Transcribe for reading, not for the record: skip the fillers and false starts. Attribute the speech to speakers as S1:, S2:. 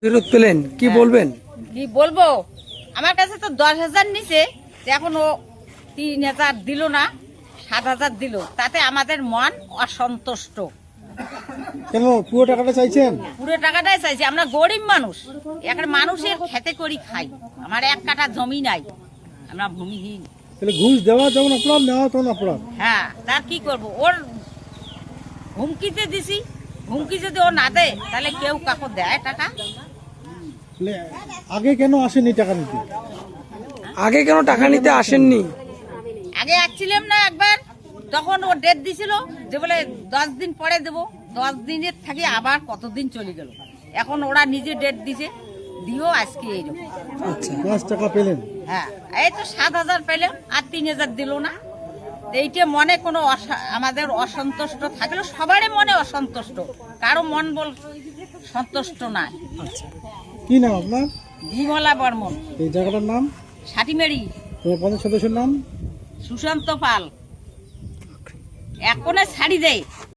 S1: ফেরত পেলেন কি বলবেন?
S2: কি বলবো, আমার কাছে তো 10,000 নিছে, এখন ও 3,000 দিল না, 7,000 দিল, তাতে আমাদের মন অসন্তুষ্ট।
S3: কেন পুরো টাকাটা চাইছেন?
S2: পুরো টাকাটাই চাইছি, আমরা গরিব মানুষ, এখন মানুষের খেতে করি খাই, আমার 1 কাঠা জমি নাই, আমরা ভূমিহীন।
S3: তাহলে ঘুষ দেওয়া যেমন অপরাধ, নেওয়া তেমন অপরাধ।
S2: হ্যাঁ, তার কি করব, ওর হুমকিতে দিছি, হুমকি যদি ও না দেয় তাহলে কেউ কাকু দেয় টাকা?
S3: তাহলে আগে কেন আসেনি টাকা নিতে?
S1: আগে কেন টাকা নিতে আসেননি?
S2: আগে আসছিলাম না একবার, তখন ও ডেট দিছিল যে বলে 10 দিন পরে দেবো, 10 দিনের থাকি আবার কতদিন চলে গেল, এখন ওরা নিজে ডেট দিছে, দিও আজকে এইরকম।
S1: আচ্ছা,
S3: 5 টাকা পেলেন?
S2: হ্যাঁ, এই তো 7,000 পেলাম আর 3,000 দিল না। এইটা মনে কোনো আমাদের অসন্তুষ্ট থাকলে সবারই মনে অসন্তুষ্ট, কারো মন বল সন্তুষ্ট না।
S3: কি নাম আপনার?
S2: বিমলা বর্মন,
S3: এই জায়গাটার নাম?
S2: সাটিমেড়ি।
S3: তোমার পঞ্চায়েত সদস্যের নাম?
S2: সুশান্ত পাল। এক কোণে ছাড়ি দেয়।